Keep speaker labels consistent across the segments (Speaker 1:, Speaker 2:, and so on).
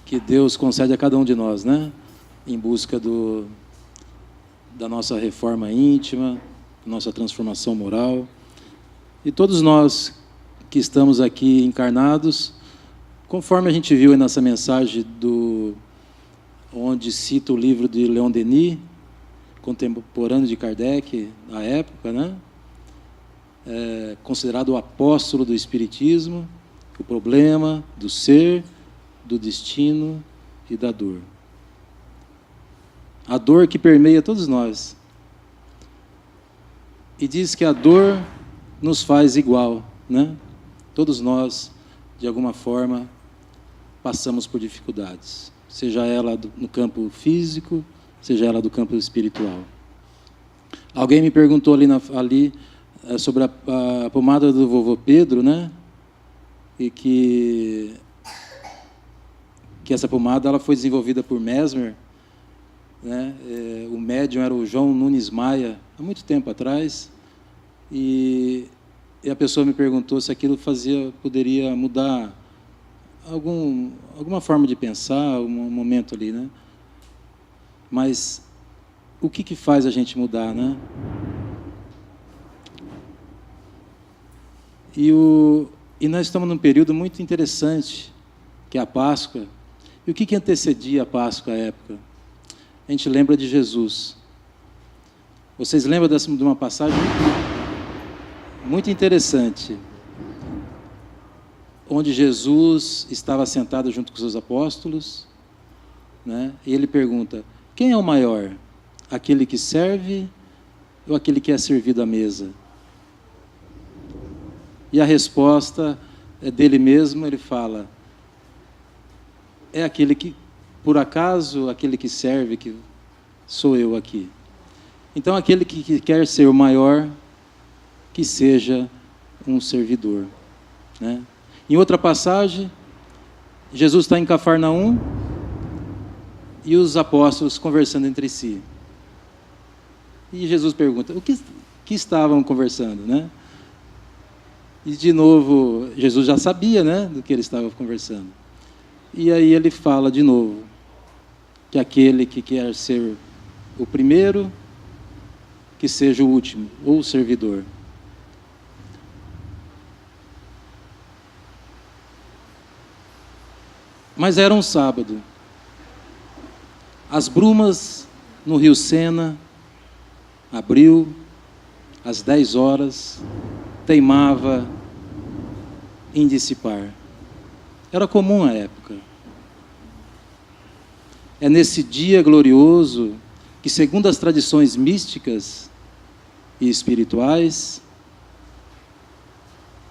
Speaker 1: que Deus concede a cada um de nós, né? Em busca da nossa reforma íntima, nossa transformação moral. E todos nós que estamos aqui encarnados, conforme a gente viu aí nessa mensagem onde cita o livro de Leon Denis, contemporâneo de Kardec, na época, né? Considerado o apóstolo do Espiritismo, o problema do ser, do destino e da dor. A dor que permeia todos nós. E diz que a dor nos faz igual, né? Todos nós, de alguma forma, passamos por dificuldades. Seja ela no campo físico, seja ela do campo espiritual. Alguém me perguntou ali sobre a pomada do vovô Pedro, né? E que essa pomada ela foi desenvolvida por Mesmer, né? O médium era o João Nunes Maia, há muito tempo atrás, e a pessoa me perguntou se aquilo poderia mudar alguma forma de pensar, um momento ali, né? Mas o que faz a gente mudar, né? E nós estamos num período muito interessante, que é a Páscoa. E o que antecedia a Páscoa à época? A gente lembra de Jesus. Vocês lembram de uma passagem muito interessante, onde Jesus estava sentado junto com seus apóstolos, né? E ele pergunta: quem é o maior? Aquele que serve ou aquele que é servido à mesa? E a resposta é dele mesmo, ele fala: é aquele que, por acaso, aquele que serve, que sou eu aqui. Então, aquele que quer ser o maior, que seja um servidor, né? Em outra passagem, Jesus está em Cafarnaum e os apóstolos conversando entre si. E Jesus pergunta: o que estavam conversando, né? E de novo, Jesus já sabia, né, do que ele estava conversando. E aí ele fala de novo que aquele que quer ser o primeiro, que seja o último, ou o servidor. Mas era um sábado. As brumas no rio Sena, abril, às 10 horas, teimava em dissipar. Era comum à época. É nesse dia glorioso que, segundo as tradições místicas e espirituais,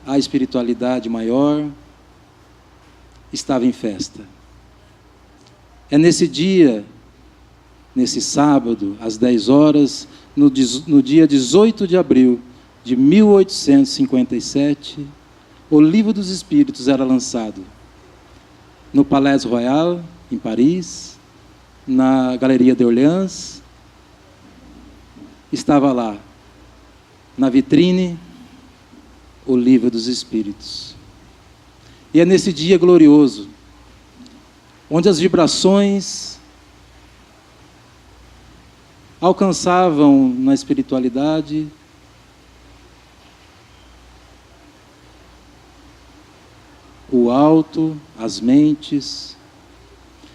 Speaker 1: a espiritualidade maior estava em festa. É nesse dia, nesse sábado, às 10 horas, no dia 18 de abril de 1857, o Livro dos Espíritos era lançado no Palais Royal, em Paris, na Galeria de Orleans. Estava lá, na vitrine, o Livro dos Espíritos. E é nesse dia glorioso, onde as vibrações alcançavam na espiritualidade o alto, as mentes.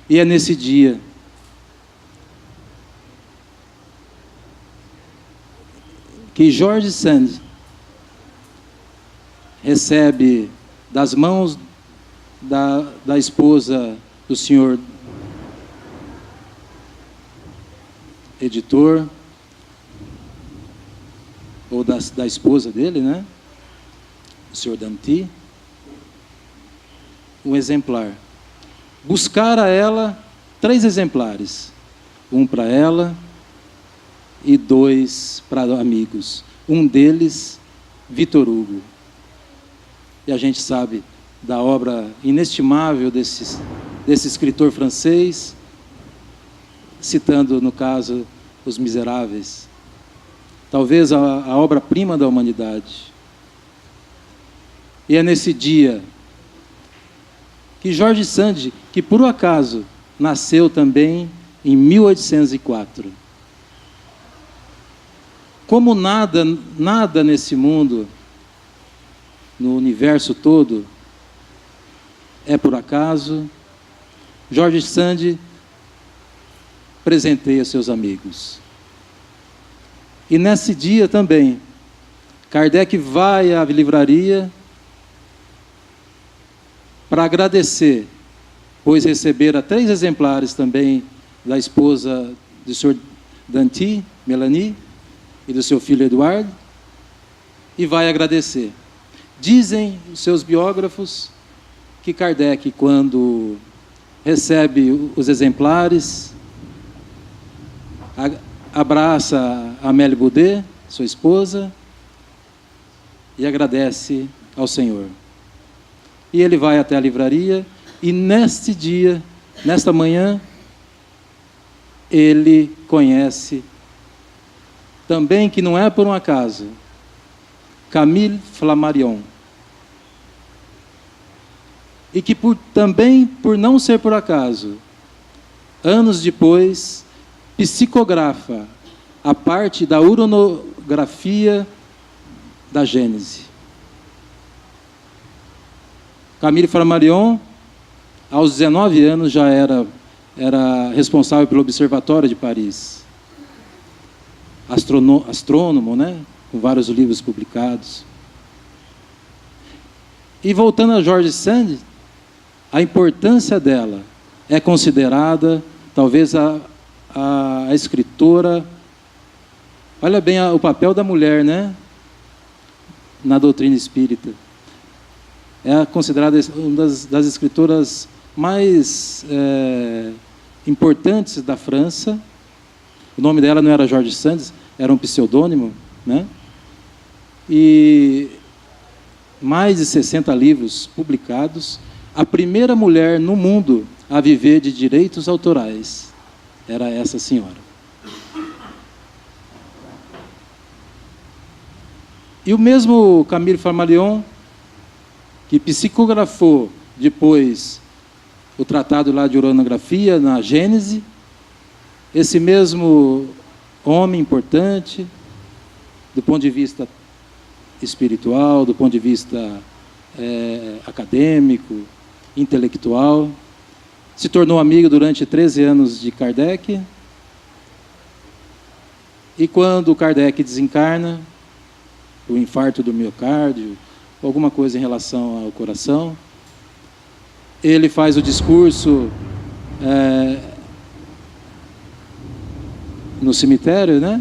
Speaker 1: E é nesse dia que George Sand recebe das mãos da esposa do senhor editor, ou da esposa dele, né? O senhor Danty, um exemplar. Buscar a ela 3 exemplares. Um para ela e 2 para amigos. Um deles, Victor Hugo. E a gente sabe da obra inestimável desse escritor francês, citando, no caso, Os Miseráveis. Talvez a obra-prima da humanidade. E é nesse dia que Jorge Sand, que por acaso nasceu também em 1804. Como nada nesse mundo, no universo todo, é por acaso, Jorge Sand presenteia seus amigos. E nesse dia também, Kardec vai à livraria para agradecer, pois recebera 3 exemplares também da esposa do Sr. Danty, Melanie, e do seu filho Eduardo, e vai agradecer. Dizem os seus biógrafos que Kardec, quando recebe os exemplares, abraça Amélie Boudet, sua esposa, e agradece ao Senhor. E ele vai até a livraria, e neste dia, nesta manhã, ele conhece, também que não é por um acaso, Camille Flammarion. E que também por não ser por acaso, anos depois, psicografa a parte da uranografia da Gênese. Camille Flammarion, aos 19 anos, já era responsável pelo Observatório de Paris. Astrônomo, né? Com vários livros publicados. E voltando a Jorge Sand, a importância dela é considerada, talvez, a escritora. Olha bem o papel da mulher, né? Na doutrina espírita. É considerada uma das escritoras mais importantes da França. O nome dela não era Jorge Sand, era um pseudônimo, né? E mais de 60 livros publicados. A primeira mulher no mundo a viver de direitos autorais era essa senhora. E o mesmo Camille Flammarion, que psicografou depois o tratado lá de uranografia na Gênese, esse mesmo homem importante, do ponto de vista espiritual, do ponto de vista acadêmico, intelectual, se tornou amigo durante 13 anos de Kardec, e quando Kardec desencarna, o infarto do miocárdio, alguma coisa em relação ao coração, ele faz o discurso no cemitério, né?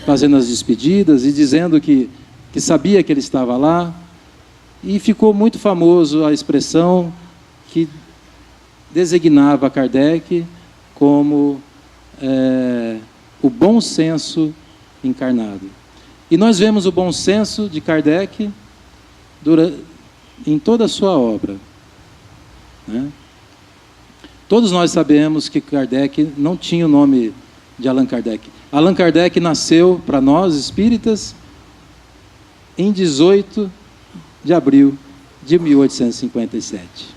Speaker 1: Fazendo as despedidas e dizendo que sabia que ele estava lá, e ficou muito famoso a expressão que designava Kardec como o bom senso encarnado. E nós vemos o bom senso de Kardec em toda a sua obra, né? Todos nós sabemos que Kardec não tinha o nome de Allan Kardec. Allan Kardec nasceu, para nós espíritas, em 18 de abril de 1857.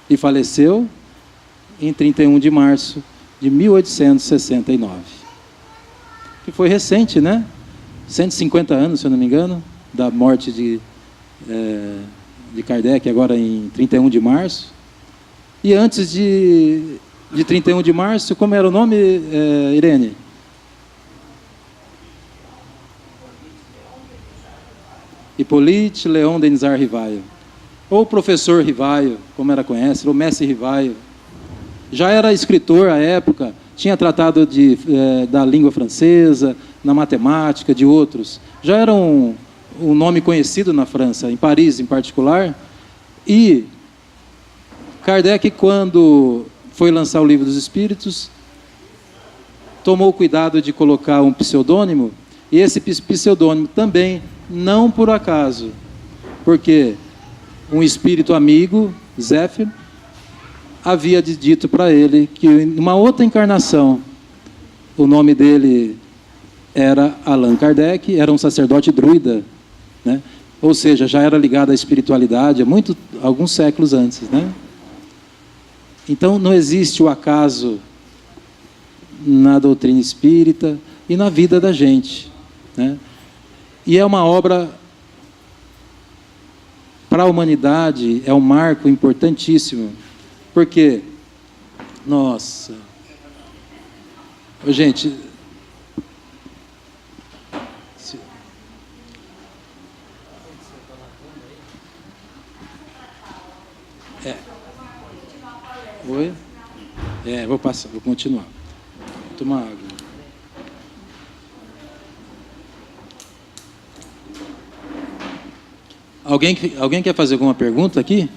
Speaker 1: E faleceu em 31 de março de 1869. Que foi recente, né? 150 anos, se eu não me engano, da morte de Kardec, agora em 31 de março. E antes de 31 de março, como era o nome, Irene? Hippolyte Léon Denisard Rivaio. Ou professor Rivaio, como era conhecido, ou mestre Rivaio. Já era escritor à época, tinha tratado da língua francesa, na matemática, de outros. Já era um nome conhecido na França, em Paris em particular. E Kardec, quando foi lançar o Livro dos Espíritos, tomou cuidado de colocar um pseudônimo, e esse pseudônimo também, não por acaso, porque um espírito amigo, Zéfiro, havia dito para ele que em uma outra encarnação, o nome dele era Allan Kardec, era um sacerdote druida, né? ou seja, já era ligado à espiritualidade alguns séculos antes, né? Então não existe o acaso na doutrina espírita e na vida da gente, né? E é uma obra para a humanidade, é um marco importantíssimo, porque, nossa, gente, oi? Vou passar, vou continuar. Vou tomar água. Alguém quer fazer alguma pergunta aqui?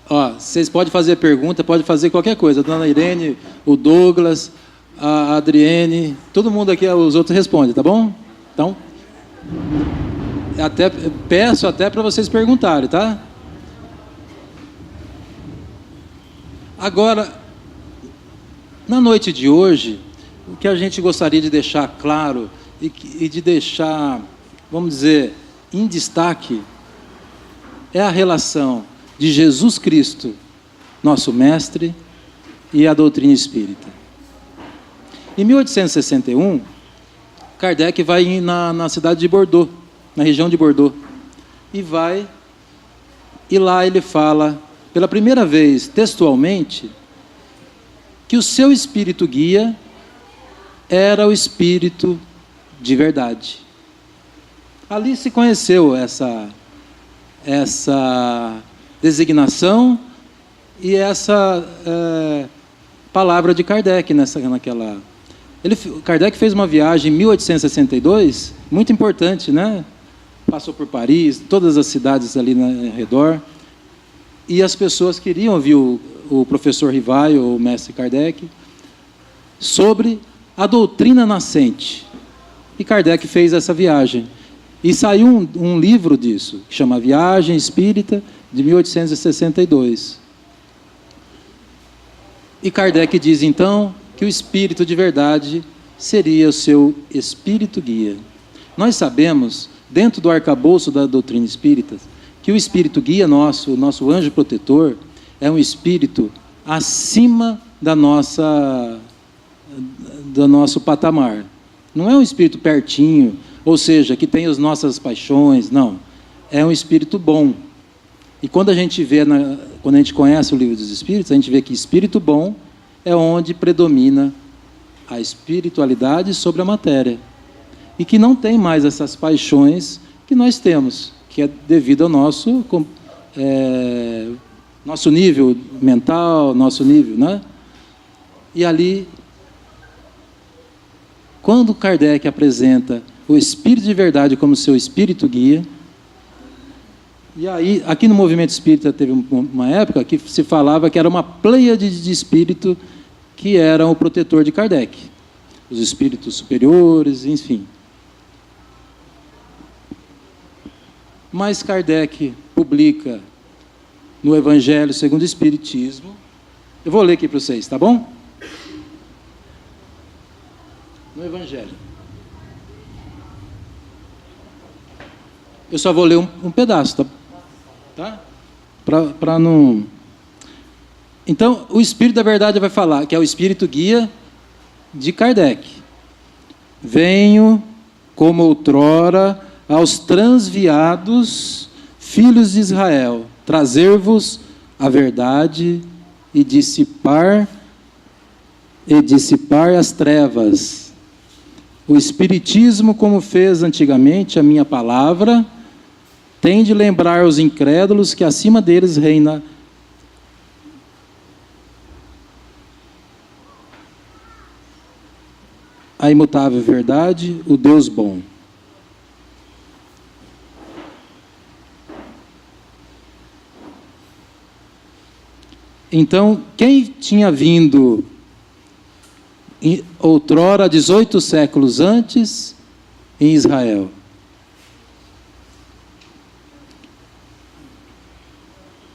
Speaker 1: Ó, vocês podem fazer pergunta, pode fazer qualquer coisa. A dona Irene, o Douglas, a Adriene, todo mundo aqui, os outros respondem, tá bom? Então, peço até para vocês perguntarem, tá? Agora, na noite de hoje, o que a gente gostaria de deixar claro e de deixar, vamos dizer, em destaque, é a relação de Jesus Cristo, nosso mestre, e a doutrina espírita. Em 1861, Kardec vai na cidade de Bordeaux, na região de Bordeaux, e lá ele fala, pela primeira vez, textualmente, que o seu espírito guia era o espírito de verdade. Ali se conheceu essa designação e essa palavra de Kardec naquela. Kardec fez uma viagem em 1862, muito importante, né? Passou por Paris, todas as cidades ali ao redor, e as pessoas queriam ouvir o professor Rivaio, o mestre Kardec, sobre a doutrina nascente. E Kardec fez essa viagem. E saiu um livro disso, que chama Viagem Espírita, de 1862. E Kardec diz, então, que o espírito de verdade seria o seu espírito guia. Nós sabemos, dentro do arcabouço da doutrina espírita, que o espírito guia nosso, o nosso anjo protetor, é um espírito acima do nosso patamar. Não é um espírito pertinho, ou seja, que tem as nossas paixões, não. É um espírito bom. E quando a gente quando a gente conhece o Livro dos Espíritos, a gente vê que espírito bom é onde predomina a espiritualidade sobre a matéria. E que não tem mais essas paixões que nós temos, que é devido ao nosso nível mental, nosso nível, né? E ali, quando Kardec apresenta o espírito de verdade como seu espírito guia, e aí, aqui no movimento espírita teve uma época que se falava que era uma pleiade de espírito que eram o protetor de Kardec, os espíritos superiores, enfim. Mas Kardec publica no Evangelho segundo o Espiritismo, eu vou ler aqui para vocês, tá bom? No Evangelho. Eu só vou ler um pedaço, tá? Para não... Então, o Espírito da Verdade vai falar, que é o Espírito guia de Kardec. Venho, como outrora, aos transviados filhos de Israel, trazer-vos a verdade e dissipar as trevas. O Espiritismo, como fez antigamente a minha palavra, tem de lembrar os incrédulos que acima deles reina a imutável verdade, o Deus bom. Então, quem tinha vindo outrora, 18 séculos antes, em Israel?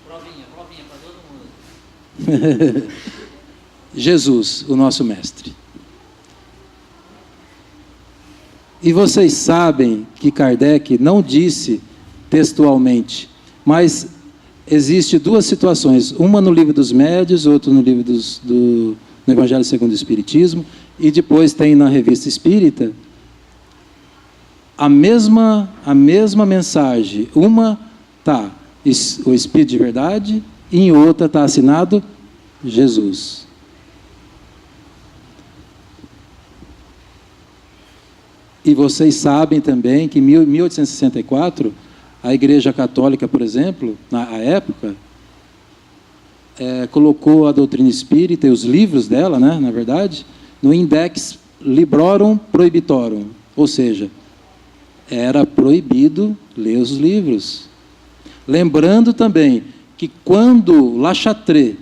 Speaker 1: Provinha para todo mundo. Jesus, o nosso mestre. E vocês sabem que Kardec não disse textualmente. Mas existe duas situações, uma no Livro dos Médiuns, outra no livro no Evangelho segundo o Espiritismo, e depois tem na Revista Espírita a mesma mensagem. Uma está o Espírito de Verdade e em outra está assinado Jesus. E vocês sabem também que em 1864, a Igreja Católica, por exemplo, na época, colocou a doutrina espírita e os livros dela, né, na verdade, no Index Librorum Prohibitorum, ou seja, era proibido ler os livros. Lembrando também que quando La Chatre,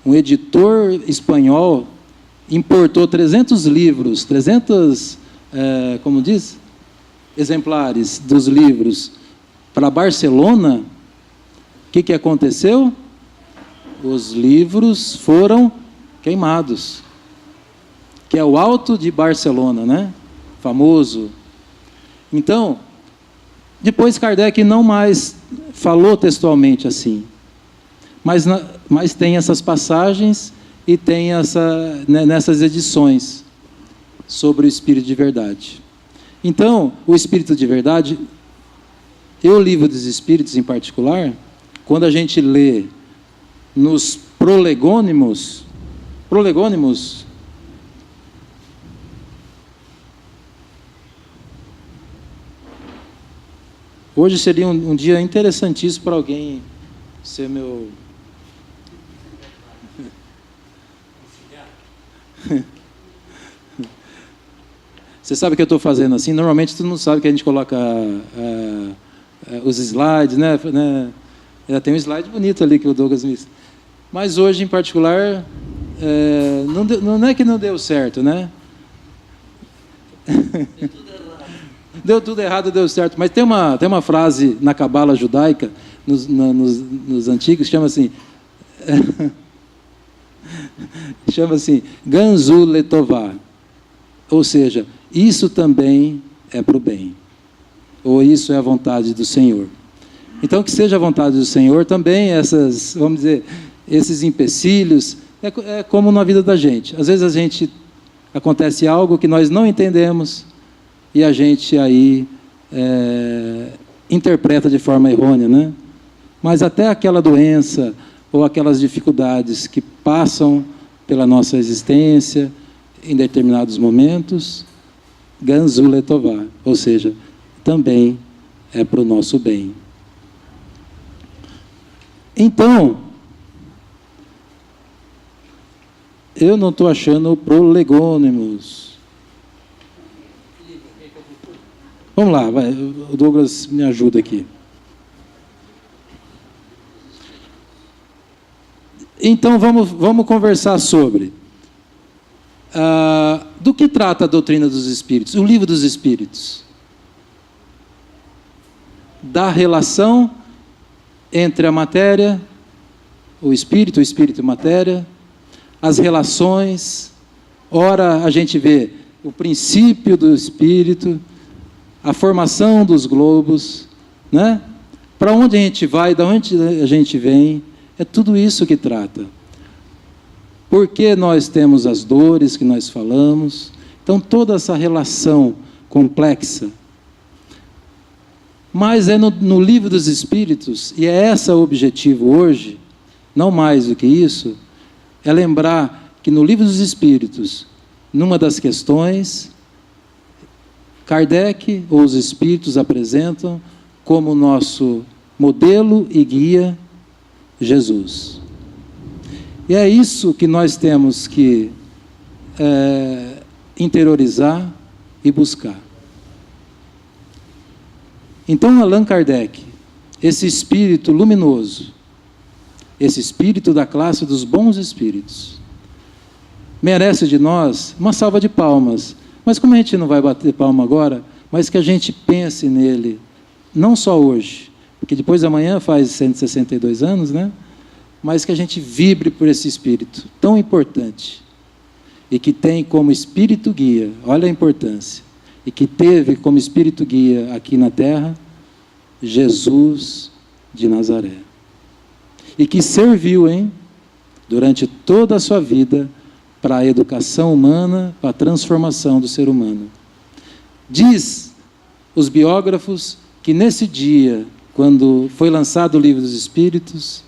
Speaker 1: um editor espanhol, importou 300 livros, 300, como diz, exemplares dos livros para Barcelona, o que aconteceu? Os livros foram queimados, que é o Alto de Barcelona, né? Famoso. Então, depois Kardec não mais falou textualmente assim, mas tem essas passagens e tem nessas edições sobre o Espírito de Verdade. Então, o Espírito de Verdade, e o Livro dos Espíritos em particular, quando a gente lê nos prolegônimos, hoje seria um dia interessantíssimo para alguém ser meu... Você sabe que eu estou fazendo assim? Normalmente tu não sabe que a gente coloca os slides, né? Tem um slide bonito ali que o Douglas me... Mas hoje, em particular, não é que não deu certo, né? Deu tudo errado, deu certo. Mas tem uma frase na cabala judaica, nos antigos, chama assim, Ganzu Letová. Ou seja, isso também é para o bem. Ou isso é a vontade do Senhor. Então, que seja a vontade do Senhor também, vamos dizer, esses empecilhos, é como na vida da gente. Às vezes acontece algo que nós não entendemos e a gente aí interpreta de forma errônea, né? Mas até aquela doença ou aquelas dificuldades que passam pela nossa existência em determinados momentos, Ganzu Letová, ou seja, também é para o nosso bem. Então, eu não estou achando o prolegônimos. Vamos lá, vai, o Douglas me ajuda aqui. Então, vamos conversar sobre do que trata a doutrina dos Espíritos, o Livro dos Espíritos. Da relação entre a matéria, o espírito e matéria, as relações. Ora, a gente vê o princípio do espírito, a formação dos globos, né? Para onde a gente vai, de onde a gente vem, é tudo isso que trata. Por que nós temos as dores que nós falamos? Então, toda essa relação complexa. Mas é no Livro dos Espíritos, e é esse o objetivo hoje, não mais do que isso, é lembrar que no Livro dos Espíritos, numa das questões, Kardec ou os Espíritos apresentam como nosso modelo e guia Jesus. E é isso que nós temos que interiorizar e buscar. Então, Allan Kardec, esse espírito luminoso, esse espírito da classe dos bons espíritos, merece de nós uma salva de palmas. Mas como a gente não vai bater palma agora, mas que a gente pense nele, não só hoje, porque depois da manhã faz 162 anos, né? Mas que a gente vibre por esse espírito tão importante, e que tem como espírito guia, olha a importância, e que teve como espírito guia aqui na Terra, Jesus de Nazaré. E que serviu, durante toda a sua vida, para a educação humana, para a transformação do ser humano. Diz os biógrafos que nesse dia, quando foi lançado o Livro dos Espíritos,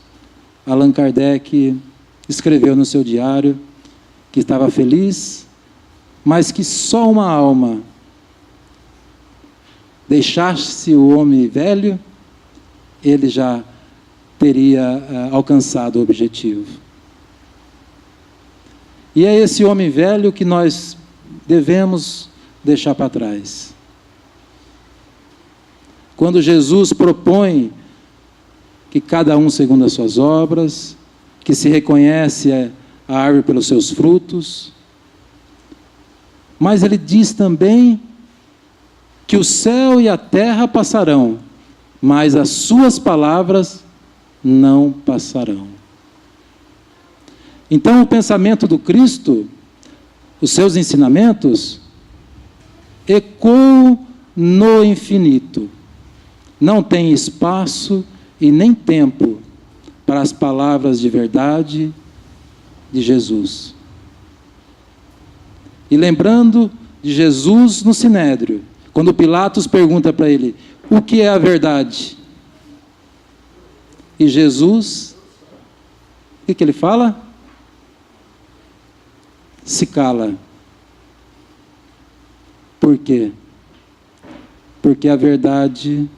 Speaker 1: Allan Kardec escreveu no seu diário que estava feliz, mas que só uma alma deixasse o homem velho, ele já teria alcançado o objetivo. E é esse homem velho que nós devemos deixar para trás. Quando Jesus propõe que cada um segundo as suas obras, que se reconhece a árvore pelos seus frutos, mas ele diz também que o céu e a terra passarão, mas as suas palavras não passarão. Então o pensamento do Cristo, os seus ensinamentos, ecoam no infinito. Não tem espaço e nem tempo para as palavras de verdade de Jesus. E lembrando de Jesus no Sinédrio, quando Pilatos pergunta para ele, o que é a verdade? E Jesus, o que ele fala? Se cala. Por quê? Porque a verdade,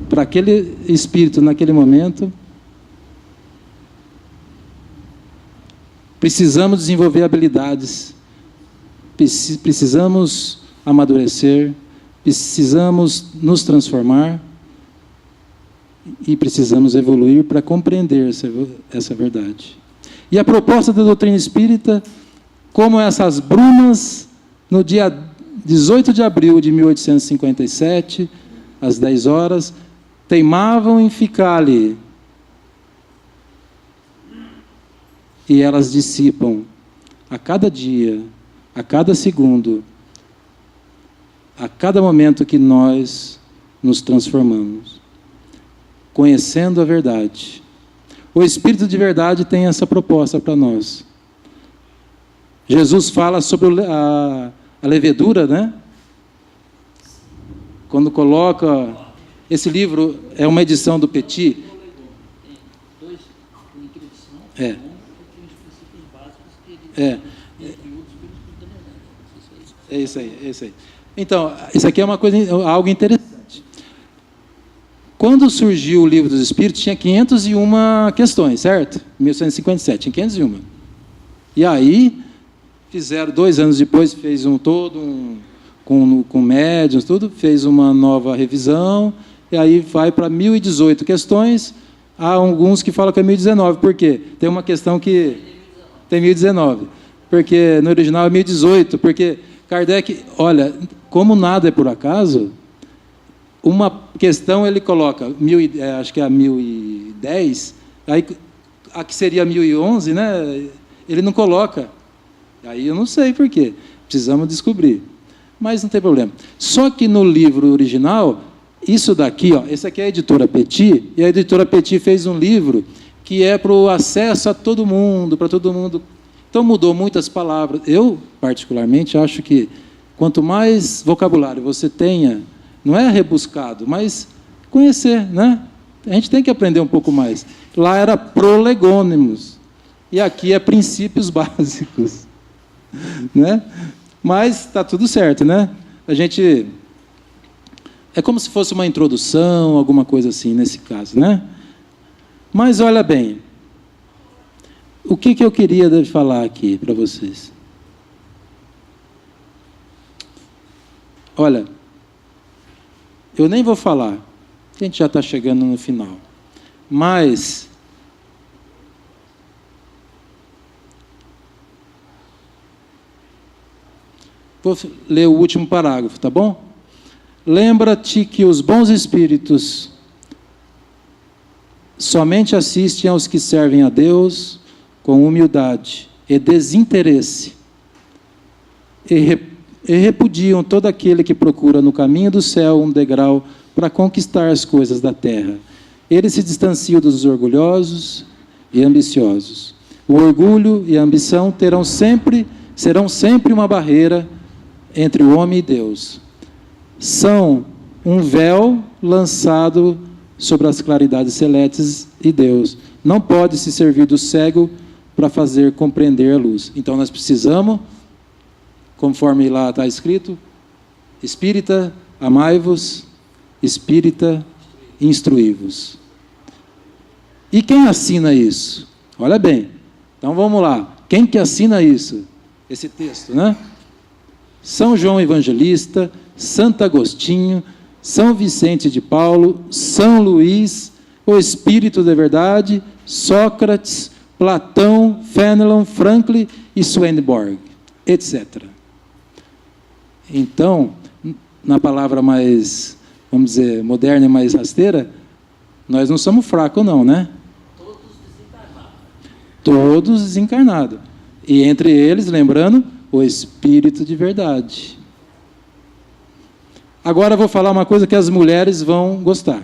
Speaker 1: para aquele espírito naquele momento, precisamos desenvolver habilidades, precisamos amadurecer, precisamos nos transformar e precisamos evoluir para compreender essa verdade. E a proposta da doutrina espírita, como essas brumas, no dia 18 de abril de 1857, às 10 horas, teimavam em ficar ali. E elas dissipam a cada dia, a cada segundo, a cada momento que nós nos transformamos, conhecendo a verdade. O Espírito de verdade tem essa proposta para nós. Jesus fala sobre a levedura, né? Quando coloca... Esse livro é uma edição do Petit. É isso aí. Então, isso aqui é uma coisa, algo interessante. Quando surgiu o Livro dos Espíritos, tinha 501 questões, certo? 1157, tinha 501. E aí, fizeram, 2 anos depois, fez com médiuns, tudo, fez uma nova revisão, e aí vai para 1018 questões. Há alguns que falam que é 1019, por quê? Tem uma questão que tem 1019, porque no original é 1018, porque Kardec, olha, como nada é por acaso, uma questão ele coloca, acho que é a 1010, aí a que seria 1011, né? Ele não coloca. Aí eu não sei por quê, precisamos descobrir. Mas não tem problema. Só que no livro original, isso daqui, esse aqui é a editora Petit, e a editora Petit fez um livro que é para o acesso a todo mundo, para todo mundo. Então mudou muitas palavras. Eu, particularmente, acho que quanto mais vocabulário você tenha, não é rebuscado, mas conhecer, né? A gente tem que aprender um pouco mais. Lá era prolegônimos, e aqui é princípios básicos, né? Mas está tudo certo, né? A gente... É como se fosse uma introdução, alguma coisa assim, nesse caso, né? Mas, olha bem, o que eu queria falar aqui para vocês? Olha, eu nem vou falar, a gente já está chegando no final, mas... Vou ler o último parágrafo, tá bom? Lembra-te que os bons espíritos somente assistem aos que servem a Deus com humildade e desinteresse, e repudiam todo aquele que procura no caminho do céu um degrau para conquistar as coisas da terra. Ele se distancia dos orgulhosos e ambiciosos. O orgulho e a ambição serão sempre uma barreira entre o homem e Deus. São um véu lançado sobre as claridades celestes e Deus. Não pode se servir do cego para fazer compreender a luz. Então nós precisamos, conforme lá está escrito, espírita, amai-vos, espírita, instruí-vos. E quem assina isso? Olha bem, então vamos lá. Quem que assina isso? Esse texto, né? São João Evangelista, Santo Agostinho, São Vicente de Paulo, São Luís, o Espírito da Verdade, Sócrates, Platão, Fenelon, Franklin e Swedenborg, etc. Então, na palavra mais, vamos dizer, moderna e mais rasteira, nós não somos fracos não, né? Todos desencarnados. E entre eles, lembrando, o Espírito de Verdade. Agora eu vou falar uma coisa que as mulheres vão gostar.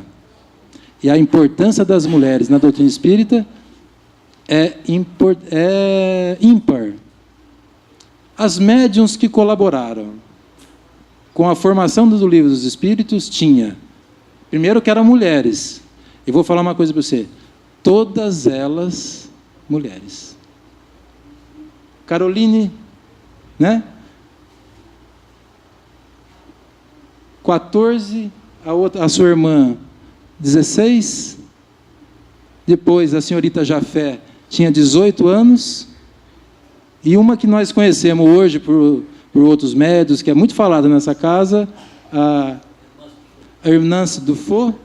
Speaker 1: E a importância das mulheres na doutrina espírita é ímpar. As médiuns que colaboraram com a formação do Livro dos Espíritos tinha, primeiro que eram mulheres. E vou falar uma coisa para você. Todas elas mulheres. Caroline, né? 14, a sua irmã 16, depois a senhorita Jafé tinha 18 anos, e uma que nós conhecemos hoje por outros médios, que é muito falada nessa casa, a Hermance Dufault,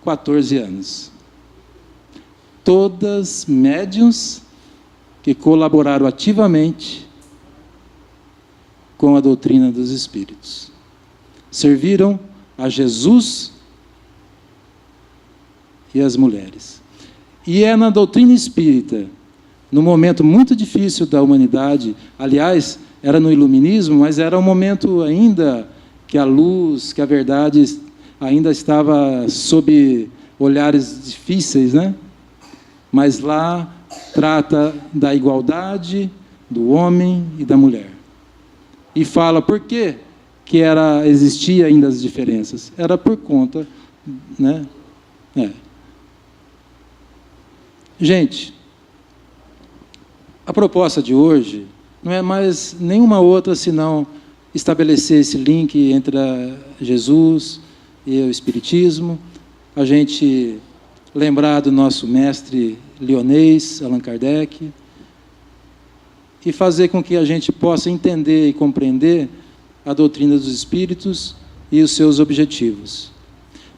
Speaker 1: 14 anos. Todas médiuns que colaboraram ativamente com a doutrina dos Espíritos. Serviram a Jesus e as mulheres. E é na doutrina espírita, num momento muito difícil da humanidade, aliás, era no iluminismo, mas era um momento ainda que a luz, que a verdade ainda estava sob olhares difíceis, né? Mas lá trata da igualdade do homem e da mulher. E fala por quê que existia ainda as diferenças. Era por conta, né? Gente, a proposta de hoje não é mais nenhuma outra senão estabelecer esse link entre Jesus e o Espiritismo, a gente lembrar do nosso mestre lyonês, Allan Kardec, e fazer com que a gente possa entender e compreender a doutrina dos Espíritos e os seus objetivos.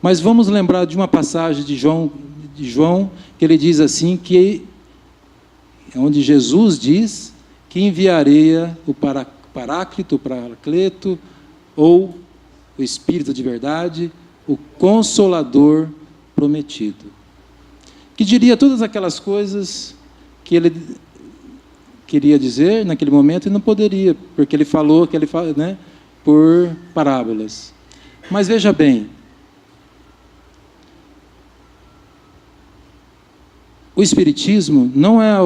Speaker 1: Mas vamos lembrar de uma passagem de João, que ele diz assim, onde Jesus diz que enviaria o Paráclito, o Paracleto, ou o Espírito de Verdade, o Consolador prometido, que diria todas aquelas coisas que ele queria dizer naquele momento e não poderia, porque ele falou, né, por parábolas. Mas veja bem, o Espiritismo não é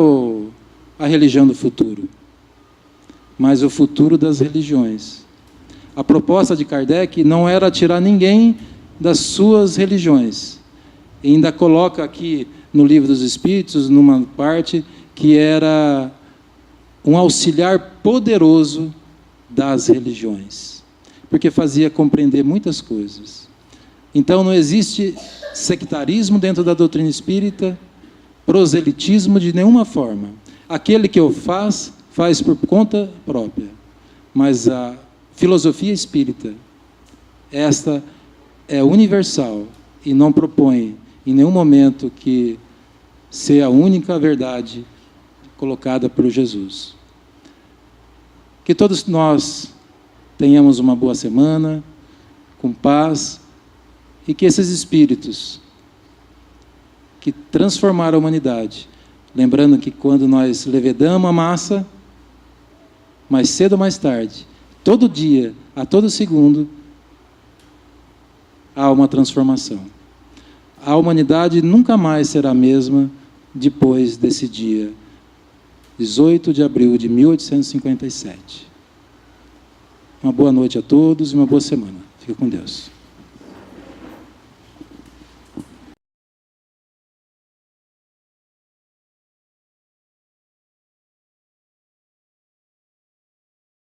Speaker 1: a religião do futuro, mas o futuro das religiões. A proposta de Kardec não era tirar ninguém das suas religiões. E ainda coloca aqui no Livro dos Espíritos, numa parte, que era um auxiliar poderoso das religiões, porque fazia compreender muitas coisas. Então não existe sectarismo dentro da doutrina espírita, proselitismo de nenhuma forma. Aquele que o faz por conta própria. Mas a filosofia espírita, esta é universal e não propõe em nenhum momento que ser a única verdade colocada por Jesus. Que todos nós tenhamos uma boa semana, com paz, e que esses espíritos que transformaram a humanidade, lembrando que quando nós levedamos a massa, mais cedo ou mais tarde, todo dia, a todo segundo, há uma transformação. A humanidade nunca mais será a mesma depois desse dia, 18 de abril de 1857. Uma boa noite a todos e uma boa semana. Fica com Deus.